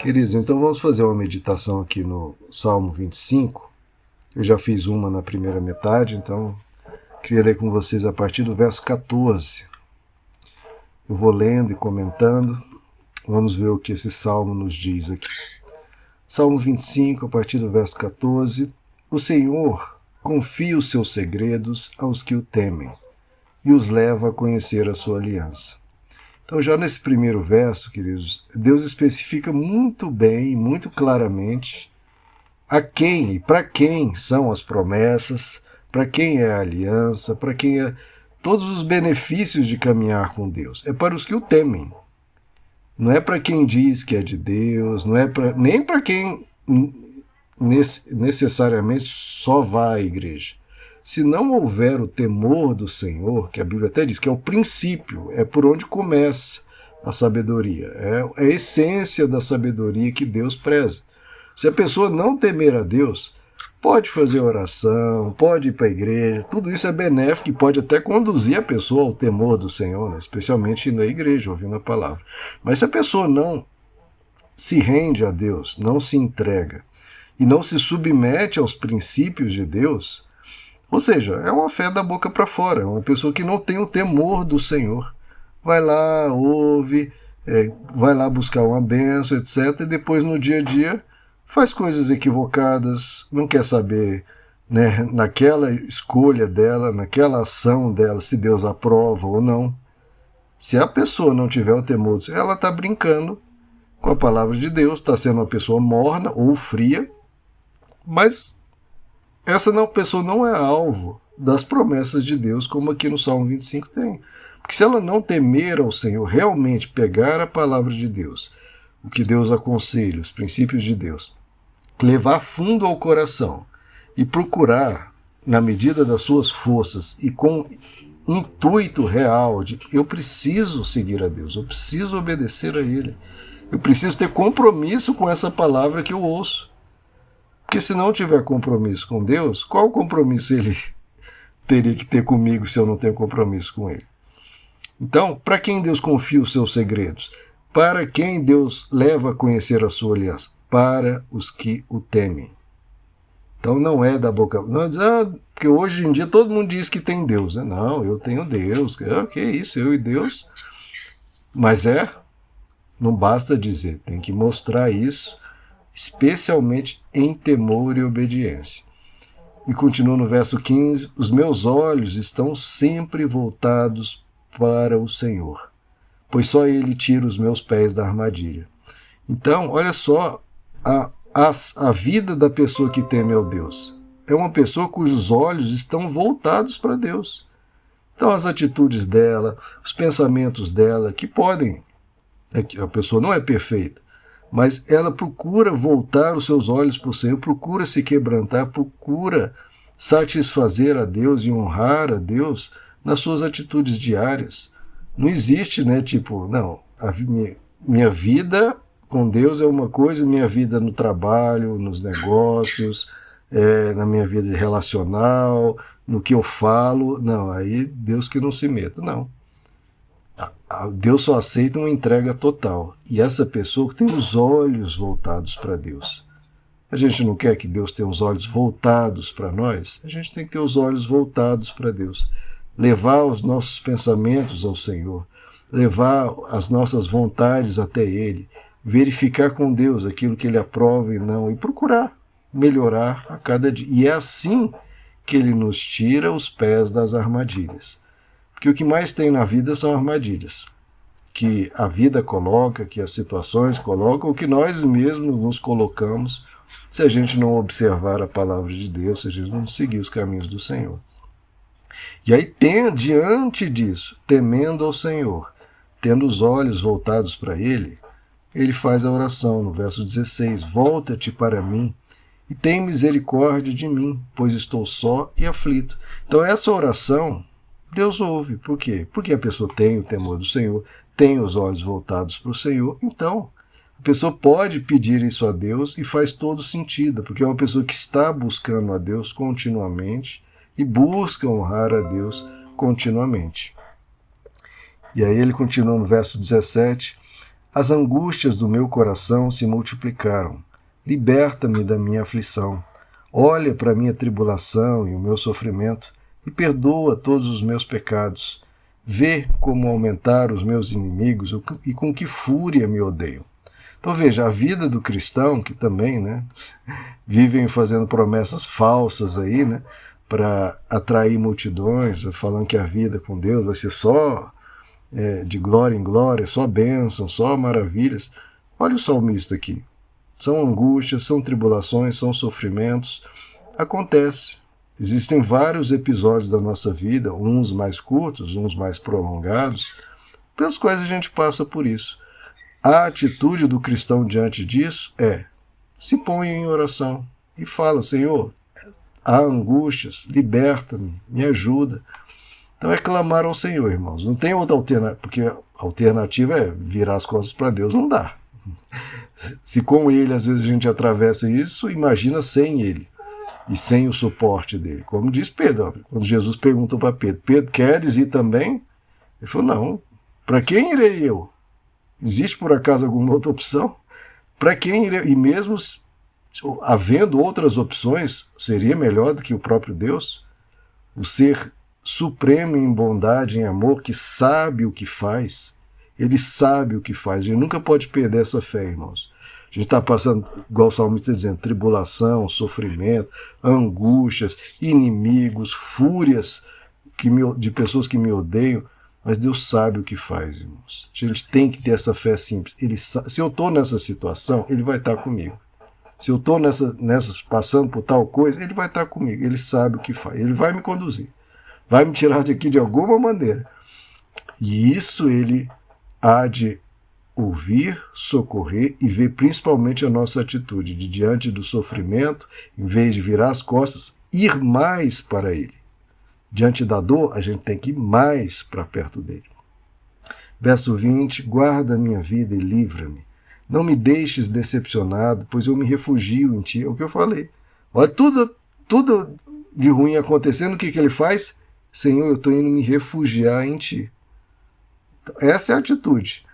Queridos, então vamos fazer uma meditação aqui no Salmo 25. Eu já fiz uma na primeira metade, então queria ler com vocês a partir do verso 14. Eu vou lendo e comentando. Vamos ver o que esse salmo nos diz aqui. Salmo 25, a partir do verso 14. O Senhor confia os seus segredos aos que o temem e os leva a conhecer a sua aliança. Então, já nesse primeiro verso, queridos, Deus especifica muito bem, muito claramente a quem e para quem são as promessas, para quem é a aliança, para quem é todos os benefícios de caminhar com Deus. É para os que o temem. Não é para quem diz que é de Deus, não é nem para quem necessariamente só vai à igreja. Se não houver o temor do Senhor, que a Bíblia até diz que é o princípio, é por onde começa a sabedoria, é a essência da sabedoria que Deus preza. Se a pessoa não temer a Deus, pode fazer oração, pode ir para a igreja, tudo isso é benéfico e pode até conduzir a pessoa ao temor do Senhor, né? Especialmente na igreja, ouvindo a palavra. Mas se a pessoa não se rende a Deus, não se entrega e não se submete aos princípios de Deus, ou seja, é uma fé da boca para fora, é uma pessoa que não tem o temor do Senhor. Vai lá, ouve, vai lá buscar uma bênção, etc. E depois no dia a dia faz coisas equivocadas, não quer saber, né, naquela escolha dela, naquela ação dela, se Deus aprova ou não. Se a pessoa não tiver o temor do Senhor, ela está brincando com a palavra de Deus, está sendo uma pessoa morna ou fria, mas essa pessoa não é alvo das promessas de Deus, como aqui no Salmo 25 tem. Porque se ela não temer ao Senhor, realmente pegar a palavra de Deus, o que Deus aconselha, os princípios de Deus, levar fundo ao coração e procurar, na medida das suas forças e com intuito real de eu preciso seguir a Deus, eu preciso obedecer a Ele, eu preciso ter compromisso com essa palavra que eu ouço. Porque se não tiver compromisso com Deus, qual compromisso Ele teria que ter comigo se eu não tenho compromisso com Ele? Então, para quem Deus confia os seus segredos? Para quem Deus leva a conhecer a sua aliança? Para os que o temem. Então não é da boca... Não é dizer, porque hoje em dia todo mundo diz que tem Deus. Né? Não, eu tenho Deus. Que isso, eu e Deus. Mas não basta dizer, tem que mostrar isso, especialmente em temor e obediência. E continua no verso 15, os meus olhos estão sempre voltados para o Senhor, pois só Ele tira os meus pés da armadilha. Então, olha só, a vida da pessoa que teme ao Deus é uma pessoa cujos olhos estão voltados para Deus. Então, as atitudes dela, os pensamentos dela, que podem, a pessoa não é perfeita, mas ela procura voltar os seus olhos para o Senhor, procura se quebrantar, procura satisfazer a Deus e honrar a Deus nas suas atitudes diárias. Não existe, né, tipo, não, minha vida com Deus é uma coisa, minha vida no trabalho, nos negócios, na minha vida relacional, no que eu falo, não, aí Deus que não se meta, não. Deus só aceita uma entrega total. E essa pessoa que tem os olhos voltados para Deus. A gente não quer que Deus tenha os olhos voltados para nós? A gente tem que ter os olhos voltados para Deus. Levar os nossos pensamentos ao Senhor. Levar as nossas vontades até Ele. Verificar com Deus aquilo que Ele aprova e não. E procurar melhorar a cada dia. E é assim que Ele nos tira os pés das armadilhas. Porque o que mais tem na vida são armadilhas, que a vida coloca, que as situações colocam, o que nós mesmos nos colocamos se a gente não observar a palavra de Deus, se a gente não seguir os caminhos do Senhor. E aí, diante disso, temendo ao Senhor, tendo os olhos voltados para Ele, Ele faz a oração no verso 16, volta-te para mim e tem misericórdia de mim, pois estou só e aflito. Então essa oração Deus ouve. Por quê? Porque a pessoa tem o temor do Senhor, tem os olhos voltados para o Senhor. Então, a pessoa pode pedir isso a Deus e faz todo sentido, porque é uma pessoa que está buscando a Deus continuamente e busca honrar a Deus continuamente. E aí ele continua no verso 17, As angústias do meu coração se multiplicaram. Liberta-me da minha aflição. Olha para a minha tribulação e o meu sofrimento e perdoa todos os meus pecados. Vê como aumentaram os meus inimigos e com que fúria me odeiam. Então veja, a vida do cristão, que também, né, vivem fazendo promessas falsas aí, né, para atrair multidões, falando que a vida com Deus vai ser só de glória em glória, só bênção, só maravilhas. Olha o salmista aqui. São angústias, são tribulações, são sofrimentos. Acontece. Existem vários episódios da nossa vida, uns mais curtos, uns mais prolongados, pelos quais a gente passa por isso. A atitude do cristão diante disso se põe em oração e fala: Senhor, há angústias, liberta-me, me ajuda. Então é clamar ao Senhor, irmãos. Não tem outra alternativa, porque a alternativa é virar as costas para Deus. Não dá. Se com Ele às vezes a gente atravessa isso, imagina sem Ele e sem o suporte dele. Como diz Pedro, quando Jesus perguntou para Pedro: Pedro, queres ir também? Ele falou: não. Para quem irei eu? Existe por acaso alguma outra opção? Para quem irei? E mesmo havendo outras opções, seria melhor do que o próprio Deus? O ser supremo em bondade, em amor, que sabe o que faz. Ele sabe o que faz. A gente nunca pode perder essa fé, irmãos. A gente está passando, igual o salmista dizendo, tribulação, sofrimento, angústias, inimigos, fúrias de pessoas que me odeiam, mas Deus sabe o que faz, irmãos. A gente tem que ter essa fé simples. Se eu estou nessa situação, Ele vai estar comigo. Se eu estou passando por tal coisa, Ele vai estar comigo. Ele sabe o que faz. Ele vai me conduzir. Vai me tirar daqui de alguma maneira. E isso Ele há de ouvir, socorrer e ver principalmente a nossa atitude de, diante do sofrimento, em vez de virar as costas, ir mais para Ele. Diante da dor, a gente tem que ir mais para perto dele. Verso 20, guarda a minha vida e livra-me. Não me deixes decepcionado, pois eu me refugio em ti. É o que eu falei. Olha, tudo de ruim acontecendo, o que ele faz? Senhor, eu estou indo me refugiar em ti. Essa é a atitude.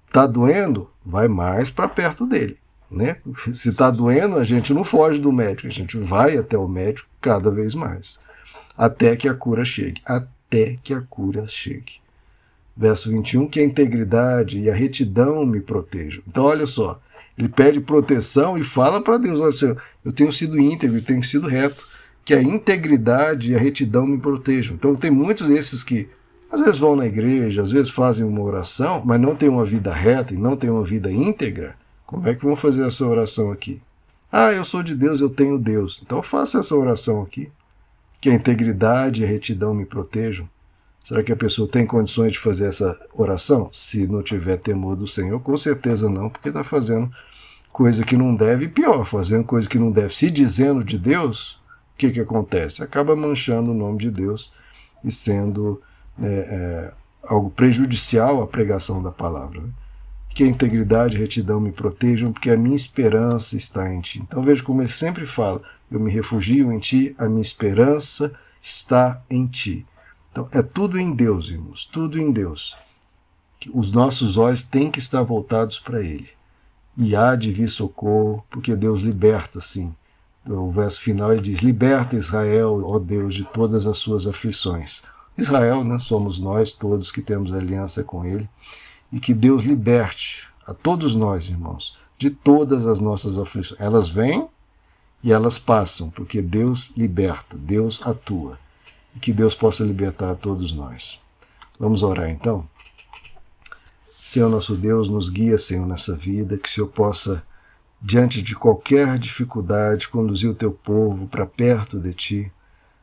Está doendo? Vai mais para perto dele. Né? Se está doendo, a gente não foge do médico, a gente vai até o médico cada vez mais. Até que a cura chegue. Até que a cura chegue. Verso 21, que a integridade e a retidão me protejam. Então, olha só, ele pede proteção e fala para Deus: olha, Senhor, eu tenho sido íntegro, eu tenho sido reto, que a integridade e a retidão me protejam. Então, tem muitos desses que, às vezes vão na igreja, às vezes fazem uma oração, mas não têm uma vida reta e não têm uma vida íntegra. Como é que vão fazer essa oração aqui? Ah, eu sou de Deus, eu tenho Deus. Então, faça essa oração aqui. Que a integridade e a retidão me protejam. Será que a pessoa tem condições de fazer essa oração? Se não tiver temor do Senhor, com certeza não, porque está fazendo coisa que não deve, e pior, fazendo coisa que não deve. Se dizendo de Deus, o que acontece? Acaba manchando o nome de Deus e sendo algo prejudicial à pregação da palavra. Né? Que a integridade e a retidão me protejam, porque a minha esperança está em ti. Então veja como ele sempre fala: eu me refugio em ti, a minha esperança está em ti. Então é tudo em Deus, irmãos, tudo em Deus. Os nossos olhos têm que estar voltados para Ele. E há de vir socorro, porque Deus liberta, sim. O verso final ele diz: liberta Israel, ó Deus, de todas as suas aflições. Israel, né, somos nós todos que temos aliança com Ele. E que Deus liberte a todos nós, irmãos, de todas as nossas aflições. Elas vêm e elas passam, porque Deus liberta, Deus atua. E que Deus possa libertar a todos nós. Vamos orar então? Senhor nosso Deus, nos guia, Senhor, nessa vida, que o Senhor possa, diante de qualquer dificuldade, conduzir o teu povo para perto de ti.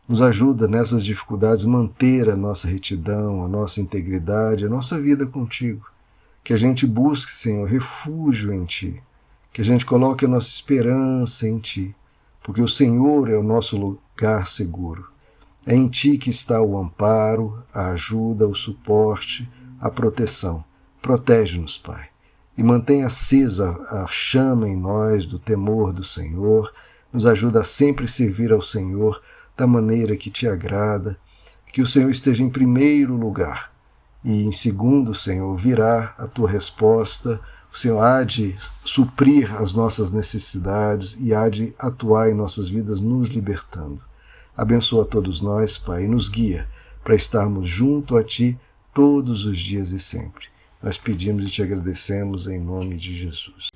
Nos ajuda nessas dificuldades manter a nossa retidão, a nossa integridade, a nossa vida contigo. Que a gente busque, Senhor, refúgio em ti. Que a gente coloque a nossa esperança em ti. Porque o Senhor é o nosso lugar seguro. É em ti que está o amparo, a ajuda, o suporte, a proteção. Protege-nos, Pai. E mantém acesa a chama em nós do temor do Senhor. Nos ajuda a sempre servir ao Senhor da maneira que te agrada. Que o Senhor esteja em primeiro lugar. E em segundo, Senhor, virá a tua resposta, O Senhor há de suprir as nossas necessidades e há de atuar em nossas vidas, nos libertando. Abençoa todos nós, Pai, e nos guia para estarmos junto a Ti todos os dias e sempre. Nós pedimos e Te agradecemos em nome de Jesus.